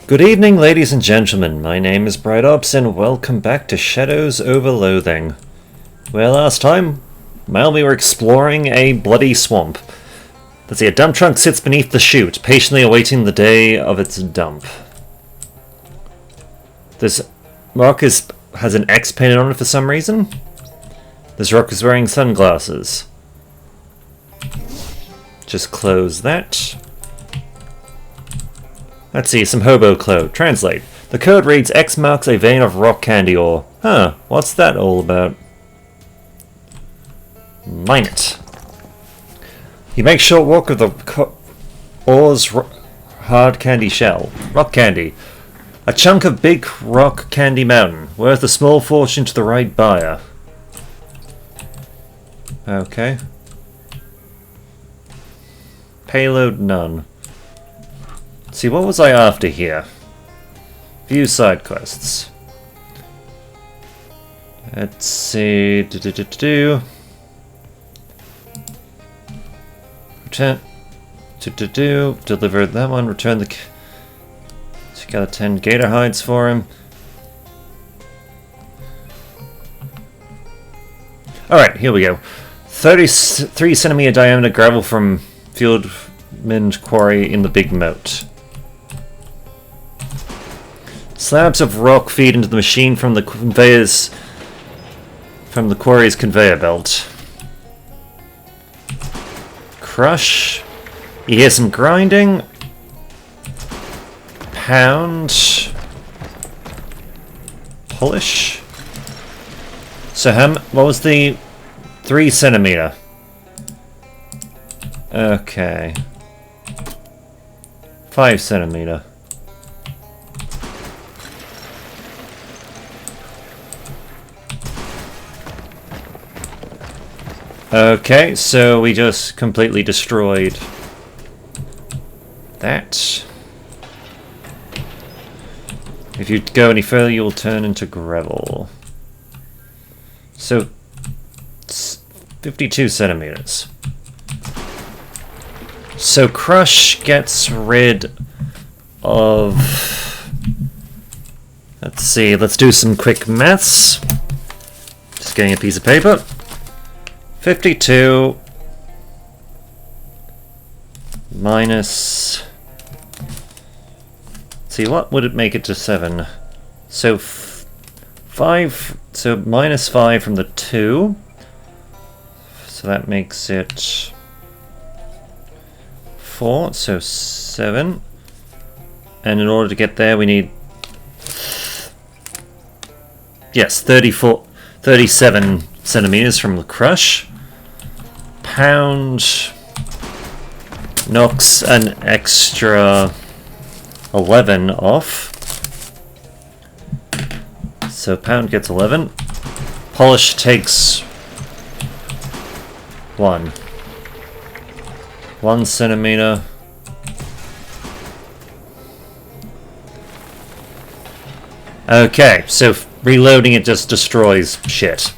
Good evening, ladies and gentlemen. My name is Brightops, and welcome back to Shadows over Loathing. Well, last time, we were exploring a bloody swamp. Let's see, a dump truck sits beneath the chute, patiently awaiting the day of its dump. This rock has an X painted on it for some reason. This rock is wearing sunglasses. Just close that. Let's see, some hobo code. Translate. The code reads X marks a vein of rock candy ore. Huh, what's that all about? Mine it. You make short work of the ore's hard candy shell. Rock candy. A chunk of big rock candy mountain. Worth a small fortune to the right buyer. Okay. Payload none. See, what was I after here? View side quests. Let's see. Return. Deliver that one. Return the. So you got 10 gator hides for him. Alright, here we go. 33 centimeter diameter gravel from Fieldman Quarry in the Big Moat. Slabs of rock feed into the machine from the conveyors from the quarry's conveyor belt. Crush. You hear some grinding. Pound. Polish. So what was the 3 centimeter? Okay. 5 centimeter. Okay, so we just completely destroyed that. If you go any further, you'll turn into gravel. So, 52 centimeters. So Crush gets rid of... Let's see, let's do some quick maths. Just getting a piece of paper. 52 minus... See, what would it make it to 7? So 5... So minus 5 from the 2. So that makes it 4, so 7. And in order to get there, we need... Yes, 37 centimeters from the Crush. Pound knocks an extra 11 off. So Pound gets 11. Polish takes 1. 1 centimeter. Okay, so reloading it just destroys shit.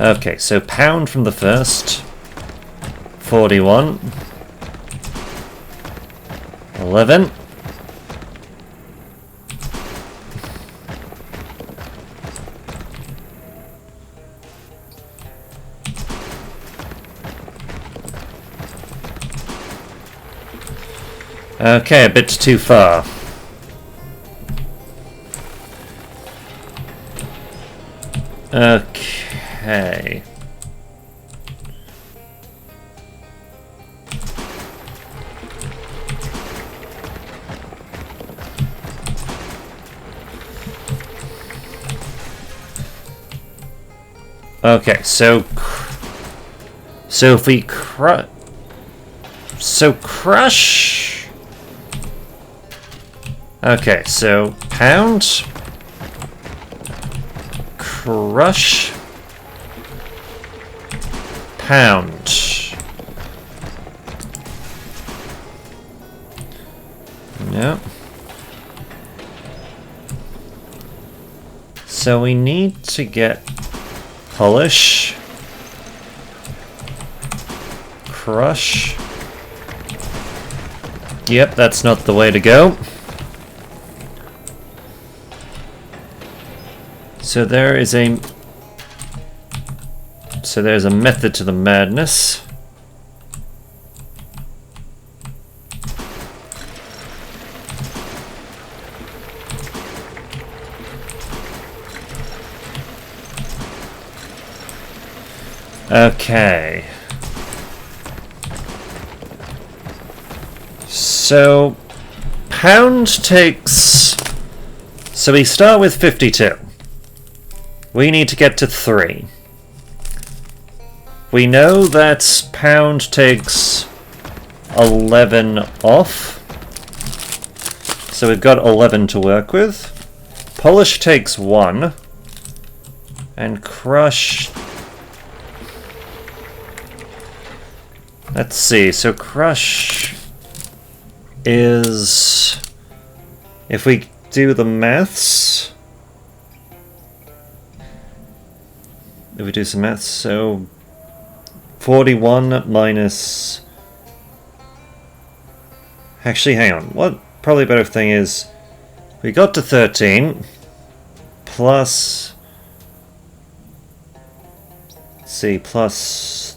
Okay, so Pound from the first. 41. 11. Okay, a bit too far. Okay. Okay, so if we crush... So Crush... Okay, so Pound... Crush... Pound... No. So we need to get... Polish... Crush... Yep, that's not the way to go. So there's a method to the madness. Okay. So pound takes... So we start with 52. We need to get to 3. We know that pound takes 11 off. So we've got 11 to work with. Polish takes 1. And crush... Let's see, so crush is... If we do the maths... If we do some maths, so... 41 minus... Actually, hang on. What probably a better thing is... We got to 13. Plus... Let's see, plus...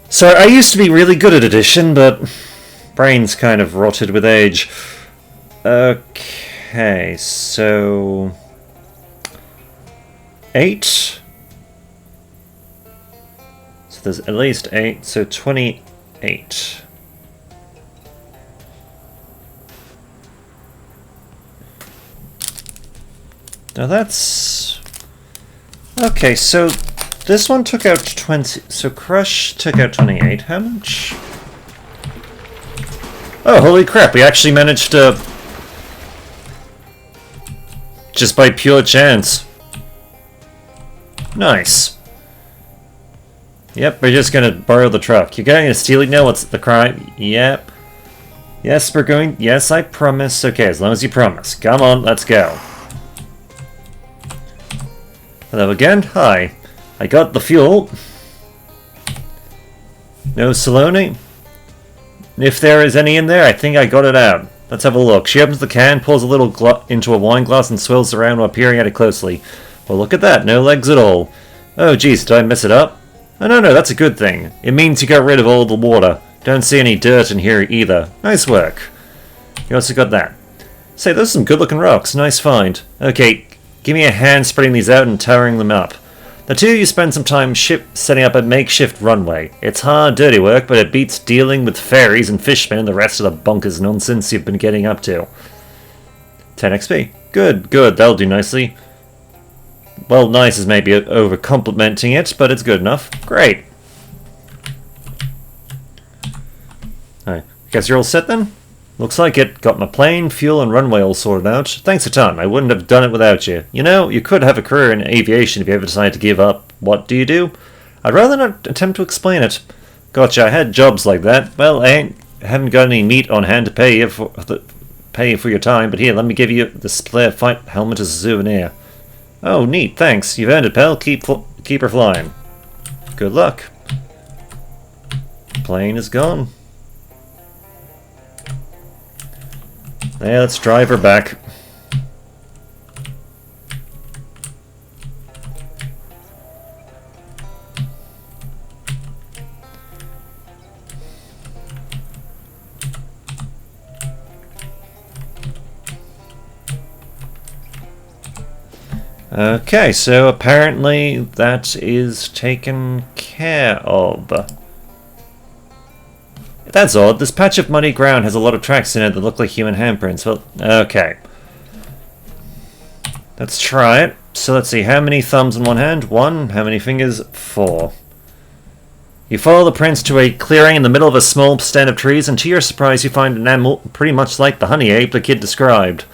So I used to be really good at addition, but... Brain's kind of rotted with age. Okay, so... 8. So there's at least 8, so 28. Now that's... Okay, so this one took out 20... So Crush took out 28. How much? Oh, holy crap, we actually managed to... Just by pure chance. Nice. Yep, we're just gonna borrow the truck. You're going to steal it now? What's the crime? Yep. Yes, we're going... Yes, I promise. Okay, as long as you promise. Come on, let's go. Hello again. Hi. I got the fuel. No Saloni? If there is any in there, I think I got it out. Let's have a look. She opens the can, pulls a little into a wine glass, and swirls around while peering at it closely. Well, look at that. No legs at all. Oh, geez, did I mess it up? Oh, no, that's a good thing. It means you got rid of all the water. Don't see any dirt in here either. Nice work. You also got that. Say, those are some good-looking rocks. Nice find. Okay, give me a hand spreading these out and towering them up. The two of you spend some time setting up a makeshift runway. It's hard, dirty work, but it beats dealing with fairies and fishmen and the rest of the bonkers nonsense you've been getting up to. 10 XP. Good, that'll do nicely. Well, nice is maybe over-complimenting it, but it's good enough. Great. Alright, guess you're all set then? Looks like it. Got my plane, fuel, and runway all sorted out. Thanks a ton. I wouldn't have done it without you. You know, you could have a career in aviation if you ever decide to give up. What do you do? I'd rather not attempt to explain it. Gotcha, I had jobs like that. Well, I haven't got any meat on hand to pay you for your time, but here, let me give you the split fight helmet as a souvenir. Oh, neat, thanks. You've earned it, pal. Keep her flying. Good luck. Plane is gone. Yeah, let's drive her back. Okay, so apparently that is taken care of. That's odd. This patch of muddy ground has a lot of tracks in it that look like human handprints. Well, okay. Let's try it. So let's see, how many thumbs in one hand? 1. How many fingers? 4. You follow the prints to a clearing in the middle of a small stand of trees, and to your surprise you find an animal pretty much like the honey ape the kid described.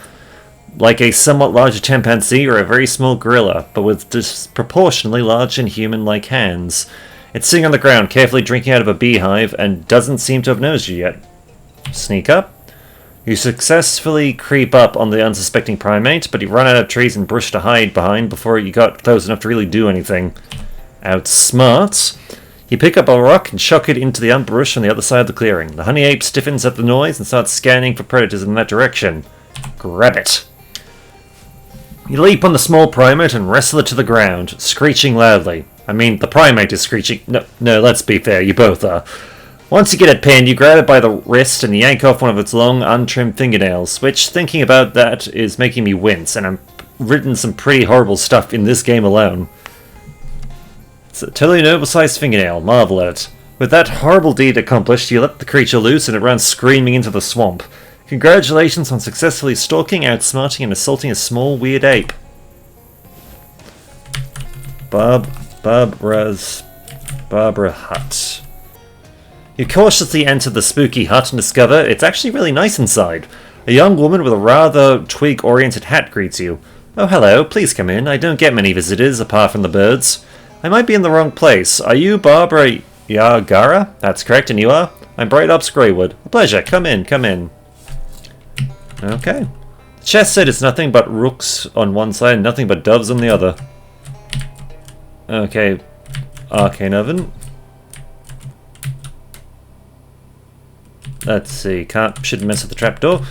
Like a somewhat larger chimpanzee or a very small gorilla, but with disproportionately large and human-like hands. It's sitting on the ground, carefully drinking out of a beehive, and doesn't seem to have noticed you yet. Sneak up. You successfully creep up on the unsuspecting primate, but you run out of trees and brush to hide behind before you got close enough to really do anything. Outsmart. You pick up a rock and chuck it into the underbrush on the other side of the clearing. The honey ape stiffens at the noise and starts scanning for predators in that direction. Grab it. You leap on the small primate and wrestle it to the ground, screeching loudly. I mean, the primate is screeching. No, let's be fair, you both are. Once you get it pinned, you grab it by the wrist and yank off one of its long, untrimmed fingernails, which, thinking about that, is making me wince, and I've written some pretty horrible stuff in this game alone. It's a totally noble-sized fingernail. Marvel at it. With that horrible deed accomplished, you let the creature loose and it runs screaming into the swamp. Congratulations on successfully stalking, outsmarting, and assaulting a small, weird ape. Barbara Hut. You cautiously enter the spooky hut and discover it's actually really nice inside. A young woman with a rather twig-oriented hat greets you. Oh, hello, please come in. I don't get many visitors, apart from the birds. I might be in the wrong place. Are you Barbara Yagara? That's correct, and you are? I'm Bright Ops Greywood. A pleasure. Come in, come in. Okay. The chest said it's nothing but rooks on one side and nothing but doves on the other. Okay. Arcane oven. Let's see. Shouldn't mess with the trapdoor.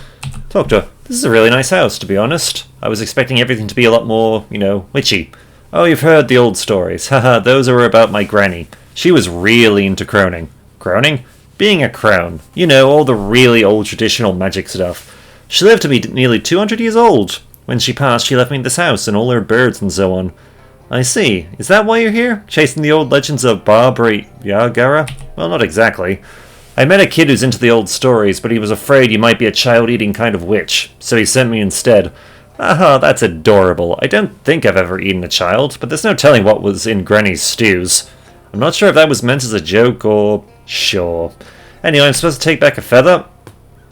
Talk to her. This is a really nice house, to be honest. I was expecting everything to be a lot more, witchy. Oh, you've heard the old stories. Haha, those are about my granny. She was really into croning. Croning? Being a crone. You know, all the really old traditional magic stuff. She lived to be nearly 200 years old. When she passed, she left me this house and all her birds and so on. I see. Is that why you're here? Chasing the old legends of Barbara Yagara? Well, not exactly. I met a kid who's into the old stories, but he was afraid you might be a child-eating kind of witch, so he sent me instead. Aha, that's adorable. I don't think I've ever eaten a child, but there's no telling what was in Granny's stews. I'm not sure if that was meant as a joke or... Sure. Anyway, I'm supposed to take back a feather?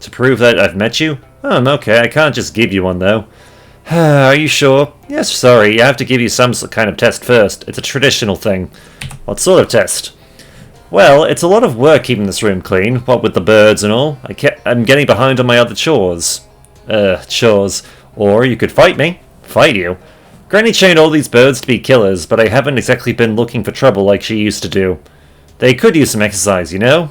To prove that I've met you? Okay, I can't just give you one, though. Are you sure? Yes, sorry, you have to give you some kind of test first. It's a traditional thing. What sort of test? Well, it's a lot of work keeping this room clean, what with the birds and all. I'm getting behind on my other chores. Chores. Or you could fight me. Fight you? Granny trained all these birds to be killers, but I haven't exactly been looking for trouble like she used to do. They could use some exercise, you know?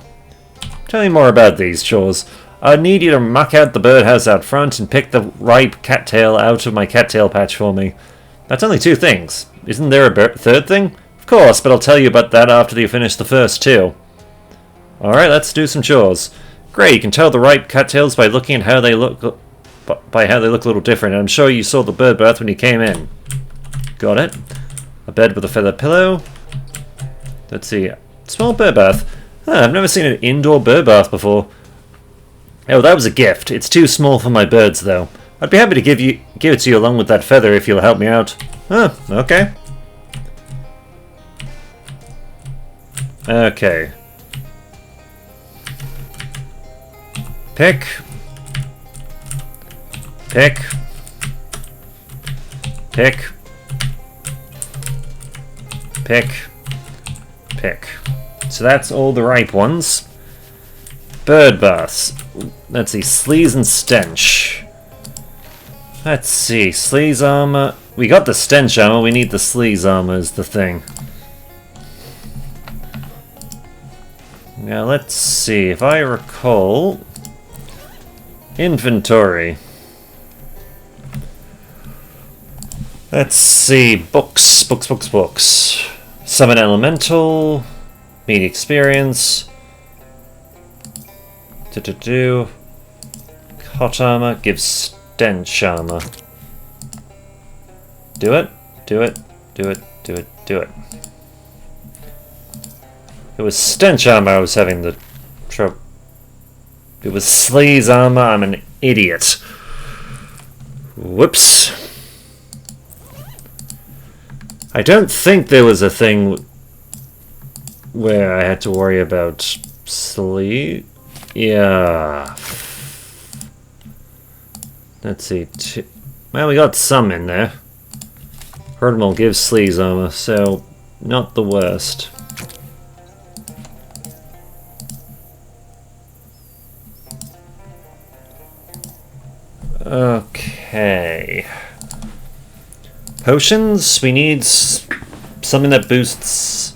Tell me more about these chores. I'd need you to muck out the birdhouse out front and pick the ripe cattail out of my cattail patch for me. That's only 2 things. Isn't there a third thing? Of course, but I'll tell you about that after you finish the first 2. Alright, let's do some chores. Great, you can tell the ripe cattails by looking at how they look... By how they look a little different. I'm sure you saw the bird bath when you came in. Got it. A bed with a feather pillow. Let's see. Small bird bath. I've never seen an indoor bird bath before. Oh, that was a gift. It's too small for my birds, though. I'd be happy to give it to you along with that feather if you'll help me out. Okay. Okay. Pick. Pick. Pick. Pick. Pick. So that's all the ripe ones. Bird baths. Let's see, sleaze and stench. Let's see, sleaze armor. We got the stench armor, we need the sleaze armor is the thing. Now let's see, if I recall... Inventory. Let's see, books. Summon Elemental. Meet Experience. Hot armor gives stench armor. Do it. It was stench armor I was having the trouble. It was sleaze armor, I'm an idiot. Whoops. I don't think there was a thing where I had to worry about sleaze. Yeah. Let's see. Well, we got some in there. Herdmal gives sleaze armor, so not the worst. Okay. Potions? We need something that boosts...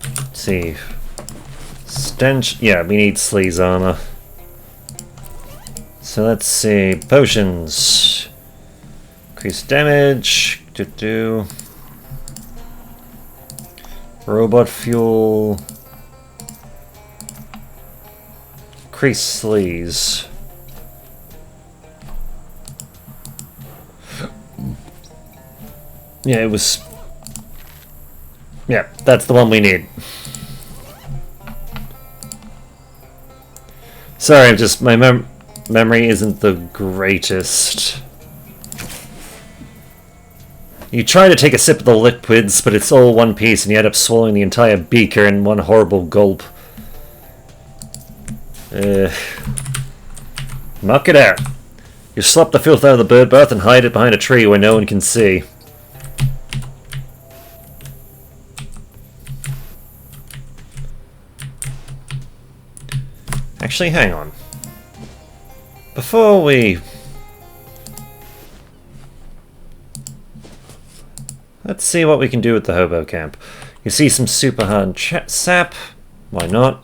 Let's see. Stench... Yeah, we need sleaze armor. So let's see. Potions. Increase damage. Robot fuel. Increase sleaze. Yeah, it was... Yeah, that's the one we need. Sorry, I'm just... my memory isn't the greatest. You try to take a sip of the liquids, but it's all one piece, and you end up swallowing the entire beaker in one horrible gulp. Knock it out. You slop the filth out of the bird bath and hide it behind a tree where no one can see. Actually, hang on. Before we... let's see what we can do with the hobo camp. You see some super hard sap. Why not?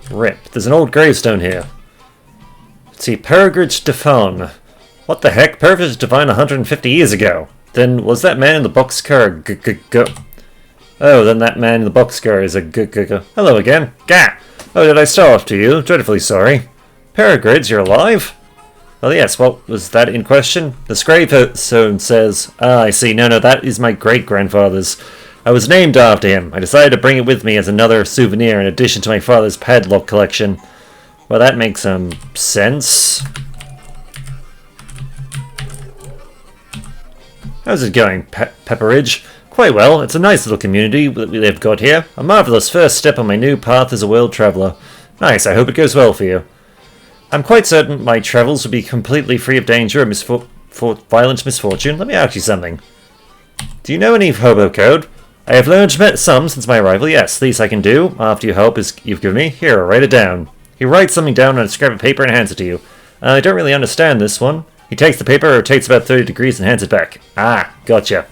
Rip. There's an old gravestone here. Let's see, Peregrin's Defon. What the heck? Peregrin's Defon 150 years ago. Then was that man in the boxcar Oh, then that man in the boxcar is a Hello again. Gah! Oh, did I start off to you? Dreadfully sorry. Peregrids, you're alive? Well, yes, what was that in question? The gravestone says... Ah, I see. No, that is my great-grandfather's. I was named after him. I decided to bring it with me as another souvenir in addition to my father's padlock collection. Well, that makes some sense. How's it going, Pepperidge? Quite well. It's a nice little community that we've got here. A marvellous first step on my new path as a world traveller. Nice, I hope it goes well for you. I'm quite certain my travels will be completely free of danger or violent misfortune. Let me ask you something. Do you know any hobo code? I have learned some since my arrival. Yes, these I can do, after your help you've given me. Here, write it down. He writes something down on a scrap of paper and hands it to you. I don't really understand this one. He takes the paper, rotates about 30 degrees, and hands it back. Ah, gotcha.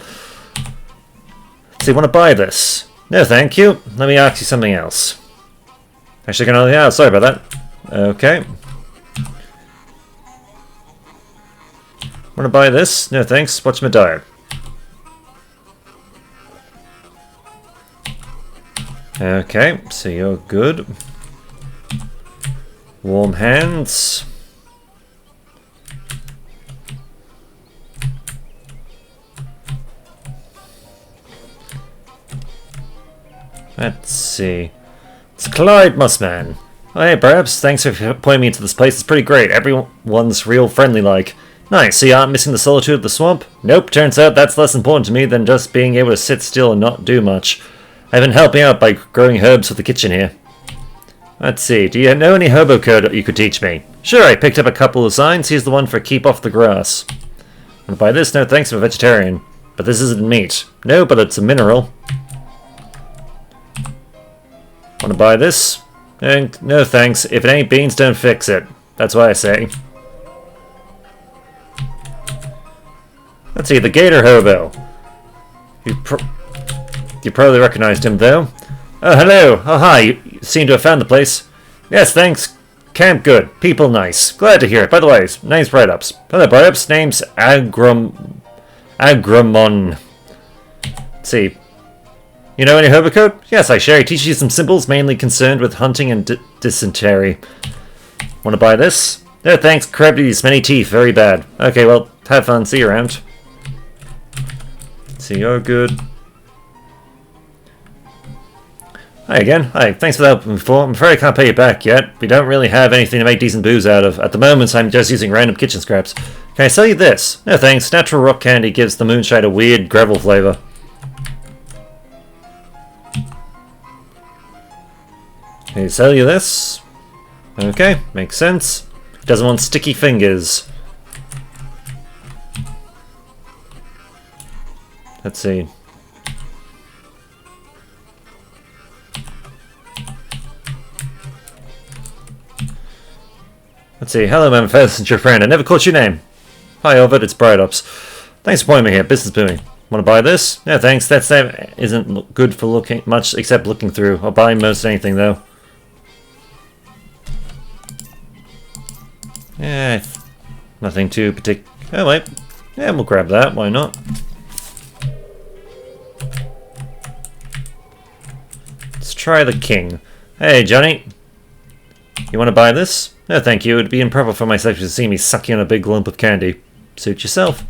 So you want to buy this? No, thank you. Let me ask you something else. Actually, yeah, sorry about that. Okay. Want to buy this? No, thanks. What's my diet? Okay, so you're good. Warm hands. Let's see. It's Clyde Mussman. Oh, hey, perhaps. Thanks for pointing me into this place. It's pretty great. Everyone's real friendly-like. Nice. So you aren't missing the solitude of the swamp? Nope. Turns out that's less important to me than just being able to sit still and not do much. I've been helping out by growing herbs for the kitchen here. Let's see. Do you know any hobo code that you could teach me? Sure. I picked up a couple of signs. Here's the one for keep off the grass. Want to buy this? No, thanks. I'm a vegetarian. But this isn't meat. No, but it's a mineral. Want to buy this? No thanks. If it ain't beans, don't fix it. That's what I say. Let's see, the gator hobo. You probably recognized him, though. Oh, hello. Oh, hi. You seem to have found the place. Yes, thanks. Camp good. People nice. Glad to hear it. By the way, name's Bright-Ups. Hello, Bright-Ups. Name's Agramon. Let's see. You know any hobo code? Yes, I share. He teaches you some symbols mainly concerned with hunting and dysentery. Want to buy this? No, thanks. Crabbies, many teeth. Very bad. Okay, well, have fun. See you around. See, you're good. Hi again. Hi, thanks for the help before. I'm afraid I can't pay you back yet. We don't really have anything to make decent booze out of. At the moment, I'm just using random kitchen scraps. Can I sell you this? No thanks. Natural rock candy gives the moonshine a weird gravel flavor. Can I sell you this? Okay, makes sense. Doesn't want sticky fingers. Let's see. Let's see. Hello, I'm your friend. I never caught your name. Hi, Ovid. It's Bright-Ups. Thanks for pointing me here. Business booming. Want to buy this? No, thanks. That isn't good for looking much except looking through. I'll buy most anything, though. Yeah, nothing too particular. Oh wait, yeah, we'll grab that. Why not? Let's try the king. Hey, Johnny. You want to buy this? No, thank you. It'd be improper for my section to see me sucking on a big lump of candy. Suit yourself.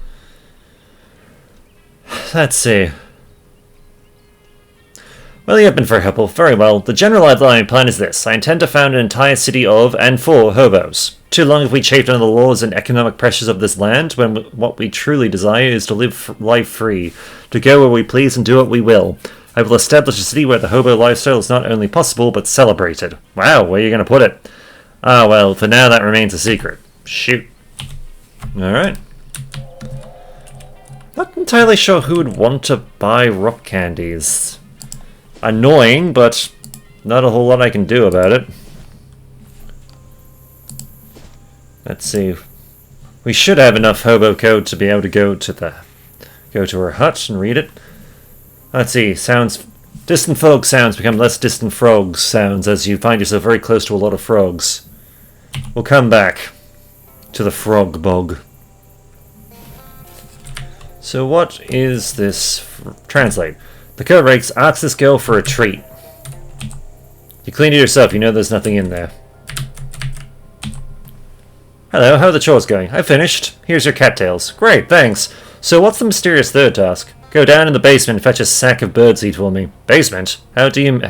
Let's see. Well, you have been very helpful. Very well. The general outline plan is this. I intend to found an entire city of and for hobos. Too long have we chafed under the laws and economic pressures of this land, when what we truly desire is to live life free, to go where we please and do what we will. I will establish a city where the hobo lifestyle is not only possible, but celebrated. Wow, where are you going to put it? Ah, well, for now that remains a secret. Shoot. Alright. Not entirely sure who would want to buy rock candies. Annoying, but not a whole lot I can do about it. Let's see. We should have enough hobo code to be able to go to her hut and read it. Let's see. Sounds. Distant frog sounds become less distant frog sounds as you find yourself very close to a lot of frogs. We'll come back to the frog bog. So what is this? Translate. The code reads, ask this girl for a treat. You cleaned it yourself, you know there's nothing in there. Hello, how are the chores going? I finished. Here's your cattails. Great, thanks. So what's the mysterious third task? Go down in the basement and fetch a sack of birdseed for me. Basement? How do you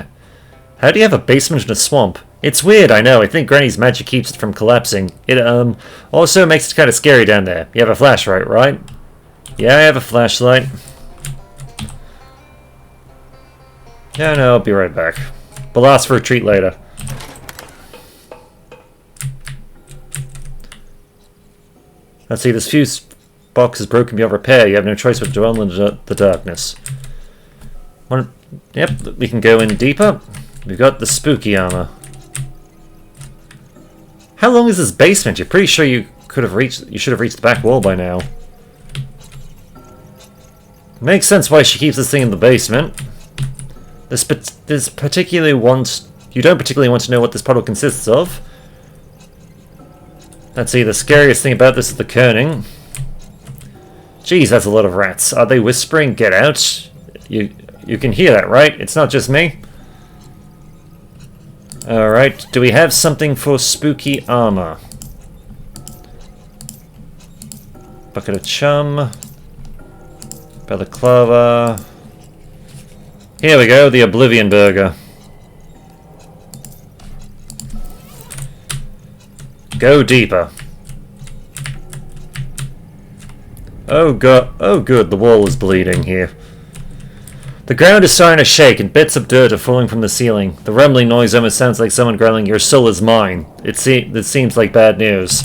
have a basement in a swamp? It's weird, I know. I think Granny's magic keeps it from collapsing. It, also makes it kind of scary down there. You have a flashlight, right? Yeah, I have a flashlight. Yeah, no, I'll be right back. We'll ask for a treat later. Let's see, this fuse box is broken beyond repair. You have no choice but to dwell in the darkness. Yep, we can go in deeper. We've got the spooky armor. How long is this basement? You're pretty sure you should have reached the back wall by now. Makes sense why she keeps this thing in the basement. You don't particularly want to know what this puddle consists of. Let's see, the scariest thing about this is the kerning. Jeez, that's a lot of rats. Are they whispering? Get out. You can hear that, right? It's not just me. Alright, do we have something for spooky armor? Bucket of chum. Balaclava. Here we go, the Oblivion Burger. Go deeper. Oh god, oh good, the wall is bleeding here. The ground is starting to shake and bits of dirt are falling from the ceiling. The rumbling noise almost sounds like someone growling, "Your soul is mine." It seems like bad news.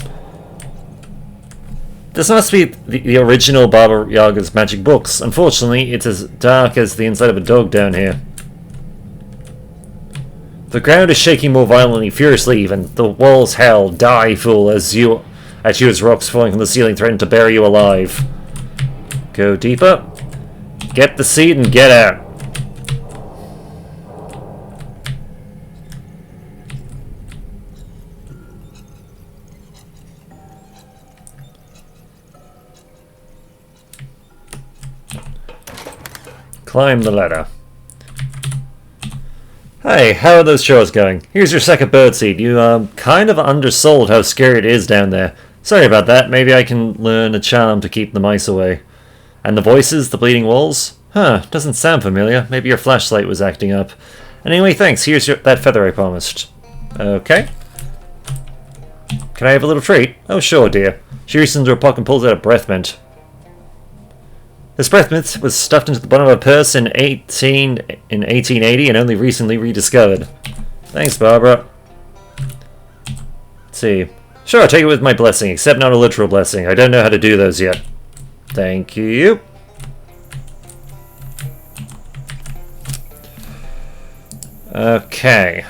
This must be the original Baba Yaga's magic books. Unfortunately, it's as dark as the inside of a dog down here. The ground is shaking more violently, furiously even. The walls howl, "Die, fool," as rocks falling from the ceiling threaten to bury you alive. Go deeper. Get the seed and get out. Climb the ladder. Hey, how are those chores going? Here's your second birdseed. You, kind of undersold how scary it is down there. Sorry about that. Maybe I can learn a charm to keep the mice away. And the voices, the bleeding walls? Huh, doesn't sound familiar. Maybe your flashlight was acting up. Anyway, thanks. Here's that feather I promised. Okay. Can I have a little treat? Oh, sure, dear. She reaches into her pocket and pulls out a breath mint. This breath mint was stuffed into the bottom of a purse in 1880 and only recently rediscovered. Thanks, Barbara. Let's see. Sure, I'll take it with my blessing, except not a literal blessing. I don't know how to do those yet. Thank you. Okay.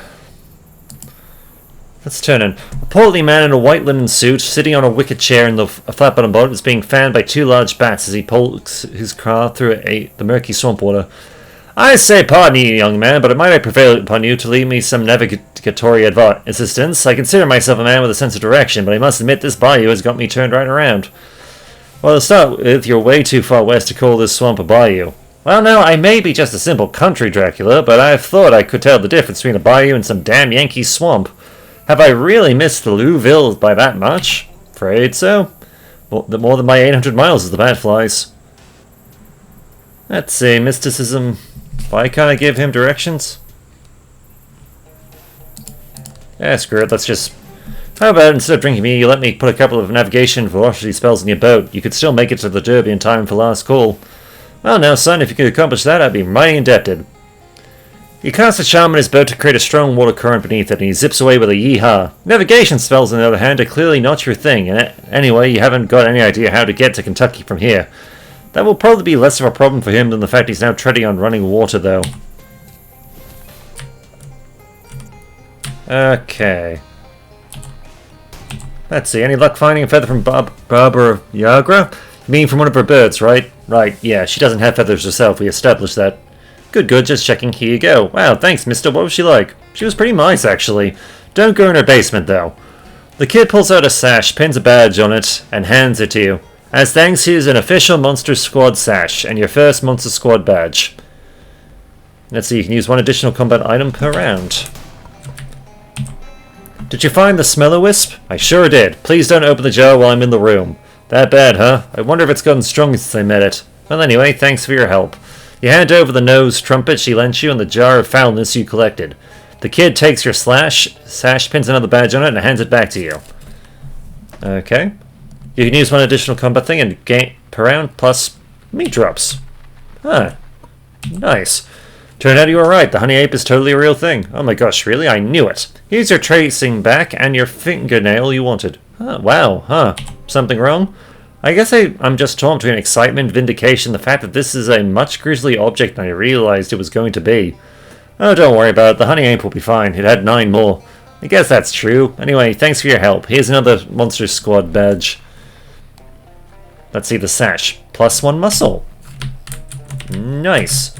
Let's turn in. A portly man in a white linen suit, sitting on a wicker chair in a flat-bottom boat, is being fanned by two large bats as he pokes his car through the murky swamp water. I say pardon you, young man, but might I prevail upon you to leave me some navigatory assistance? I consider myself a man with a sense of direction, but I must admit this bayou has got me turned right around. Well, to start with, you're way too far west to call this swamp a bayou. Well, no, I may be just a simple country Dracula, but I've thought I could tell the difference between a bayou and some damn Yankee swamp. Have I really missed the Louisville by that much? Afraid so. More than my 800 miles as the bat flies. Let's see, mysticism. Why can't I give him directions? Yeah, screw it, let's just... How about instead of drinking me, you let me put a couple of navigation velocity spells in your boat. You could still make it to the Derby in time for last call. Well now, son, if you could accomplish that, I'd be mighty indebted. You cast a charm in his boat to create a strong water current beneath it, and he zips away with a yee-haw. Navigation spells, on the other hand, are clearly not your thing, and anyway, you haven't got any idea how to get to Kentucky from here. That will probably be less of a problem for him than the fact he's now treading on running water, though. Okay. Let's see, any luck finding a feather from Barbara Yagra? You mean from one of her birds, right? Right, yeah, she doesn't have feathers herself, we established that. Good, just checking, here you go. Wow, thanks, mister, what was she like? She was pretty nice, actually. Don't go in her basement, though. The kid pulls out a sash, pins a badge on it, and hands it to you. As thanks, here's an official Monster Squad sash, and your first Monster Squad badge. Let's see, you can use one additional combat item per round. Did you find the Smell-O-Wisp? I sure did. Please don't open the jar while I'm in the room. That bad, huh? I wonder if it's gotten stronger since I met it. Well, anyway, thanks for your help. You hand over the nose trumpet she lent you and the jar of foulness you collected. The kid takes your sash, pins another badge on it, and hands it back to you. Okay. You can use one additional combat thing and gain per round plus meat drops. Huh. Nice. Turned out you were right. The honey ape is totally a real thing. Oh my gosh, really? I knew it. Here's your tracing back and your fingernail you wanted. Huh, wow, huh. Something wrong? I guess I'm just torn between excitement, vindication, the fact that this is a much grisly object than I realized it was going to be. Oh, don't worry about it. The honey ape will be fine. It had 9 more. I guess that's true. Anyway, thanks for your help. Here's another Monster Squad badge. Let's see the sash. +1 muscle. Nice.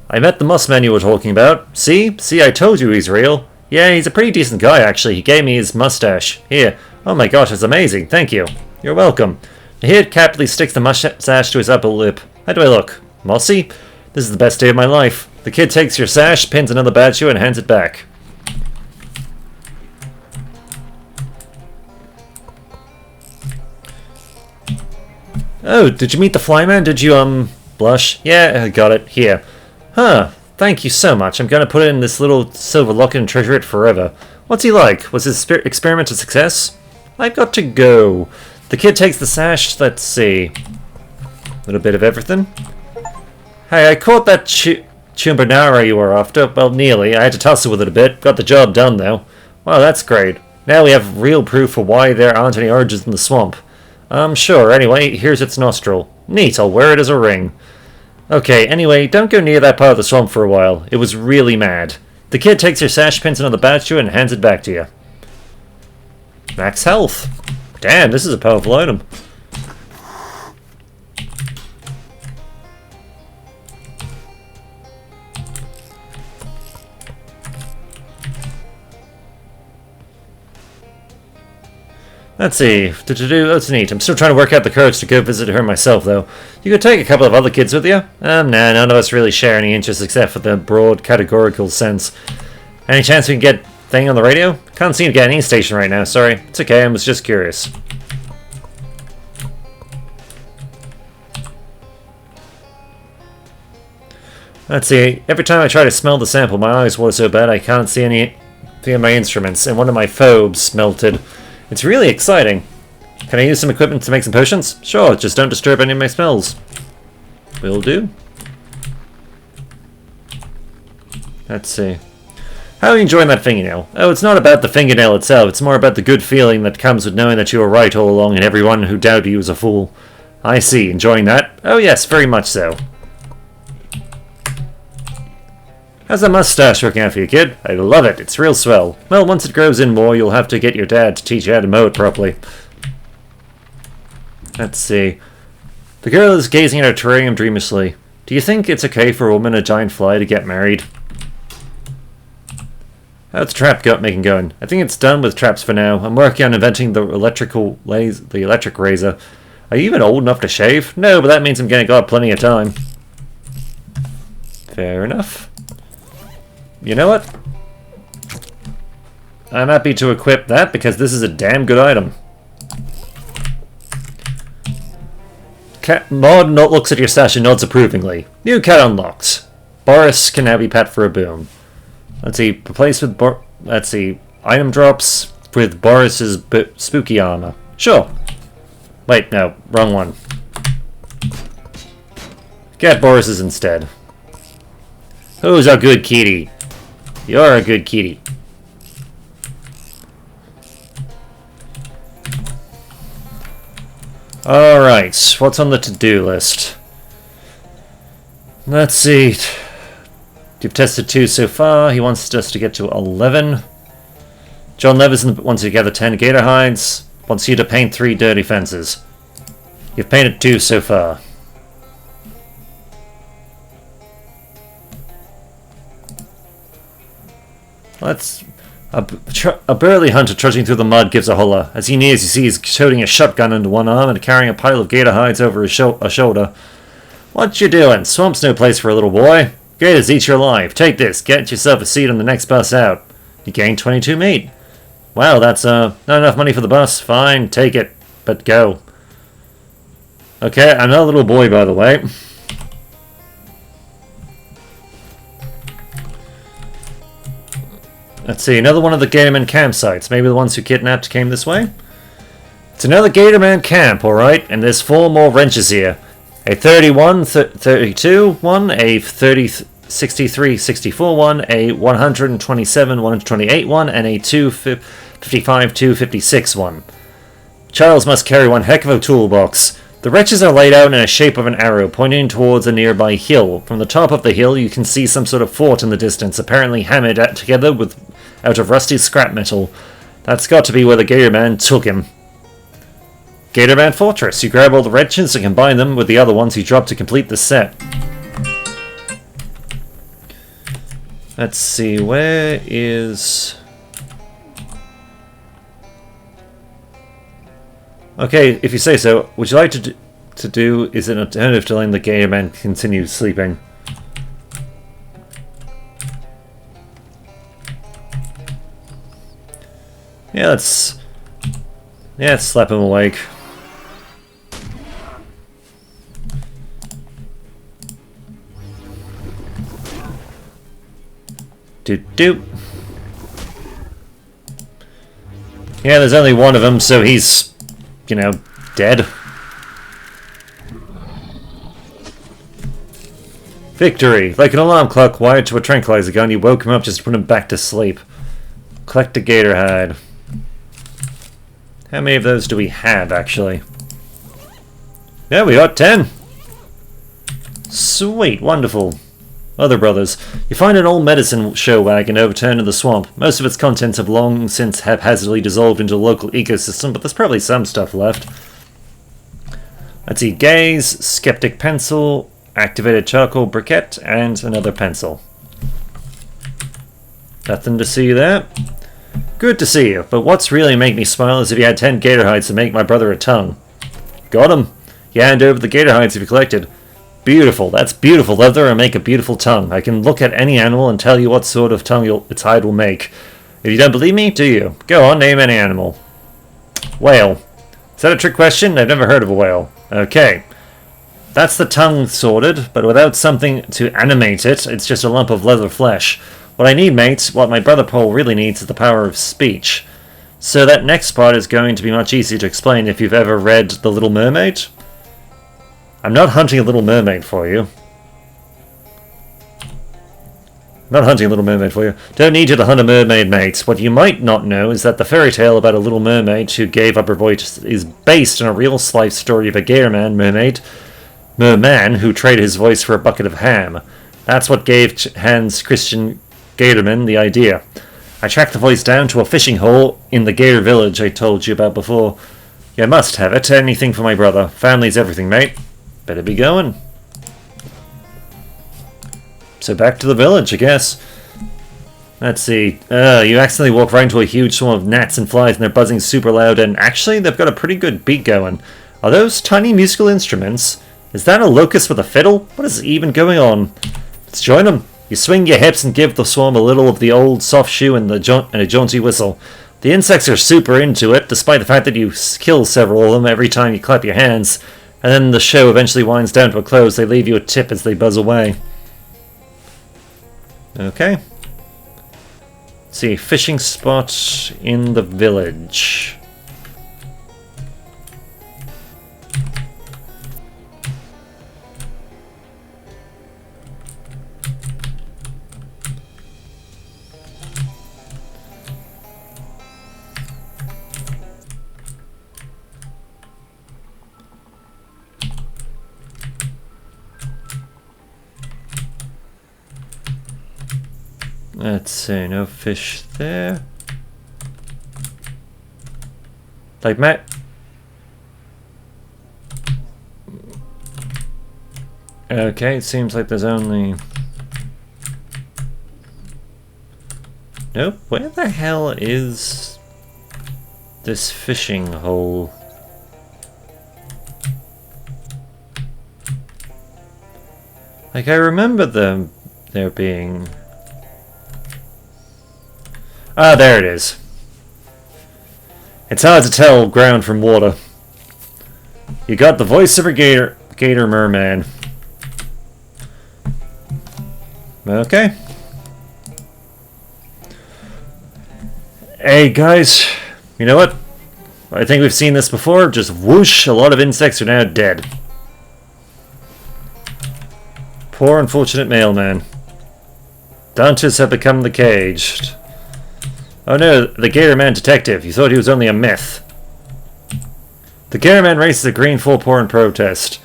I met the mus man you were talking about. See, I told you he's real. Yeah, he's a pretty decent guy, actually. He gave me his mustache. Here. Oh my gosh, it's amazing. Thank you. You're welcome. Here, capitally sticks the mustache to his upper lip. How do I look? Mossy? This is the best day of my life. The kid takes your sash, pins another badge to you, and hands it back. Oh, did you meet the flyman? Did you, blush? Yeah, I got it. Here. Huh. Thank you so much. I'm gonna put it in this little silver locket and treasure it forever. What's he like? Was his experiment a success? I've got to go. The kid takes the sash. Let's see. A little bit of everything. Hey, I caught that Chumbernara you were after. Well, nearly. I had to tussle with it a bit. Got the job done, though. Wow, that's great. Now we have real proof for why there aren't any urges in the swamp. Sure. Anyway, here's its nostril. Neat. I'll wear it as a ring. Okay, anyway, don't go near that part of the swamp for a while. It was really mad. The kid takes your sash, pins another badge to you, and hands it back to you. Max health. Damn, this is a powerful item. Let's see. That's neat. I'm still trying to work out the courage to go visit her myself, though. You could take a couple of other kids with you. Nah, none of us really share any interests except for the broad categorical sense. Any chance we can get thing on the radio? Can't seem to get any station right now, sorry. It's okay, I was just curious. Let's see. Every time I try to smell the sample, my eyes water so bad I can't see any of my instruments, and one of my phobes melted. It's really exciting. Can I use some equipment to make some potions? Sure, just don't disturb any of my smells. Will do. Let's see. How are you enjoying that fingernail? Oh, it's not about the fingernail itself, it's more about the good feeling that comes with knowing that you were right all along and everyone who doubted you was a fool. I see, enjoying that? Oh yes, very much so. How's that mustache working out for you, kid? I love it, it's real swell. Well, once it grows in more, you'll have to get your dad to teach you how to mow it properly. Let's see. The girl is gazing at her terrarium dreamishly. Do you think it's okay for a woman and a giant fly to get married? How's the trap making going? I think it's done with traps for now. I'm working on inventing the electric razor. Are you even old enough to shave? No, but that means I'm gonna got plenty of time. Fair enough. You know what? I'm happy to equip that because this is a damn good item. Maud looks at your stash and nods approvingly. New cat unlocked. Boris can now be pet for a boom. Let's see. Replaced with let's see. Item drops with Boris's spooky armor. Sure. Wait, no, wrong one. Get Boris's instead. Who's a good kitty? You're a good kitty. Alright, what's on the to-do list? Let's see. You've tested 2 so far. He wants us to get to 11. John Levison wants you to gather 10 gator hides. Wants you to paint 3 dirty fences. You've painted 2 so far. A burly hunter trudging through the mud gives a holler. As he nears, you see he's toting a shotgun under one arm and carrying a pile of gator hides over his shoulder. What you doing? Swamp's no place for a little boy. Gators eat you alive. Take this. Get yourself a seat on the next bus out. You gain 22 meat. Wow, that's not enough money for the bus. Fine, take it, but go. Okay, I'm not a little boy, by the way. Let's see, another one of the Gatorman campsites. Maybe the ones who kidnapped came this way? It's another Gatorman camp, alright, and there's 4 more wrenches here. A 31, 32 one, a 30, 63, 64 one, a 127, 128 one, and a 255, 256 one. Charles must carry one heck of a toolbox. The wrenches are laid out in a shape of an arrow, pointing towards a nearby hill. From the top of the hill, you can see some sort of fort in the distance, apparently hammered together out of rusty scrap metal. That's got to be where the Gatorman took him. Gatorman Fortress. You grab all the wrenches and combine them with the other ones you dropped to complete the set. Let's see, where is... Okay, if you say so, would you like to do is an alternative to letting the Gatorman continue sleeping? Yeah, let's slap him awake. Doop. Yeah, there's only one of them, so he's, dead. Victory! Like an alarm clock wired to a tranquilizer gun, you woke him up just to put him back to sleep. Collect a gator hide. How many of those do we have, actually? Yeah, we got 10! Sweet, wonderful. Other brothers. You find an old medicine show wagon overturned in the swamp. Most of its contents have long since haphazardly dissolved into the local ecosystem, but there's probably some stuff left. Let's see, gaze, skeptic pencil, activated charcoal briquette, and another pencil. Nothing to see there. Good to see you, but what's really made me smile is if you had 10 gator hides to make my brother a tongue. Got him. You hand over the gator hides you've collected. Beautiful, that's beautiful leather and make a beautiful tongue. I can look at any animal and tell you what sort of tongue its hide will make. If you don't believe me, do you? Go on, name any animal. Whale. Is that a trick question? I've never heard of a whale. Okay. That's the tongue sorted, but without something to animate it, it's just a lump of leather flesh. What I need, mate, what my brother Paul really needs is the power of speech. So that next part is going to be much easier to explain if you've ever read The Little Mermaid. I'm not hunting a Little Mermaid for you. Not hunting a Little Mermaid for you. Don't need you to hunt a mermaid, mate. What you might not know is that the fairy tale about a little mermaid who gave up her voice is based on a real life story of a Gatorman merman who traded his voice for a bucket of ham. That's what gave Hans Christian Gatorman the idea. I tracked the voice down to a fishing hole in the Gator village I told you about before. You must have it. Anything for my brother. Family's everything, mate. Better be going. So back to the village, I guess. Let's see. You accidentally walk right into a huge swarm of gnats and flies, and they're buzzing super loud, and actually they've got a pretty good beat going. Are those tiny musical instruments? Is that a locust with a fiddle? What is even going on? Let's join them. You swing your hips and give the swarm a little of the old soft shoe and a jaunty whistle. The insects are super into it, despite the fact that you kill several of them every time you clap your hands. And then the show eventually winds down to a close. They leave you a tip as they buzz away. Okay. Let's see, fishing spot in the village. Let's see, no fish there. Like, Matt. Okay, it seems like there's only... Nope, where the hell is this fishing hole? Like, I remember there being... Ah, there it is. It's hard to tell ground from water. You got the voice of a gator merman. Okay. Hey guys, you know what? I think we've seen this before. Just whoosh, a lot of insects are now dead. Poor unfortunate mailman. Dantes have become the caged. Oh no, the Gator Man detective. You thought he was only a myth. The Gator Man raises a green full pour in protest.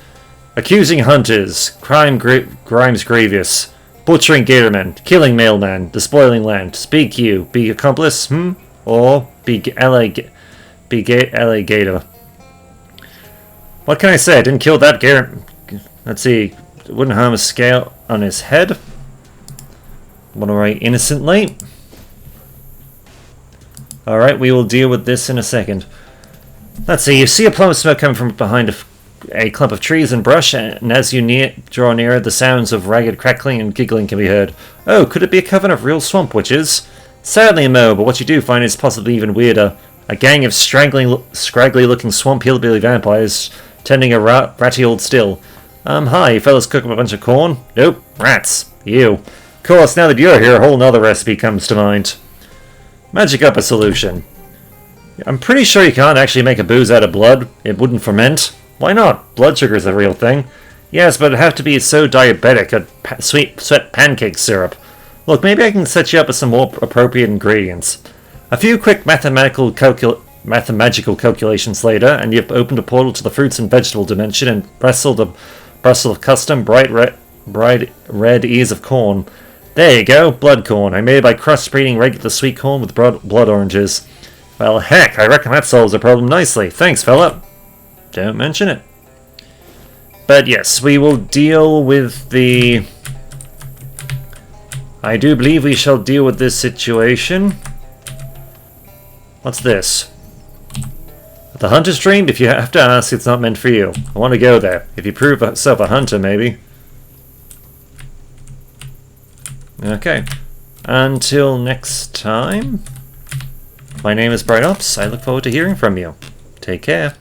Accusing hunters, crimes grievous, butchering Gatormen, killing mailman, despoiling land. Speak you, be accomplice, or be LA Gator. What can I say? I didn't kill that Gator. Let's see, wouldn't harm a scale on his head. Want to write innocently. Alright, we will deal with this in a second. Let's see, you see a plume of smoke coming from behind a clump of trees and brush, and as you draw nearer, the sounds of ragged crackling and giggling can be heard. Oh, could it be a coven of real swamp witches? Sadly no, but what you do find is possibly even weirder. A gang of scraggly-looking swamp hillbilly vampires tending a ratty old still. Hi, you fellas cook up a bunch of corn? Nope, rats. You. Of course, now that you're here, a whole nother recipe comes to mind. Magic up a solution. I'm pretty sure you can't actually make a booze out of blood. It wouldn't ferment. Why not? Blood sugar's a real thing. Yes, but it'd have to be so diabetic at sweet pancake syrup. Look, maybe I can set you up with some more appropriate ingredients. A few quick mathematical calculations later, and you've opened a portal to the fruits and vegetable dimension and wrestled a Brussels of custom bright red ears of corn. There you go, blood corn. I made it by crossbreeding regular sweet corn with blood oranges. Well, heck, I reckon that solves the problem nicely. Thanks, fella. Don't mention it. But yes, we will deal with the... I do believe we shall deal with this situation. What's this? The hunter's dream? If you have to ask, it's not meant for you. I want to go there. If you prove yourself a hunter, maybe. Okay. Until next time, my name is Bright Ops. I look forward to hearing from you. Take care.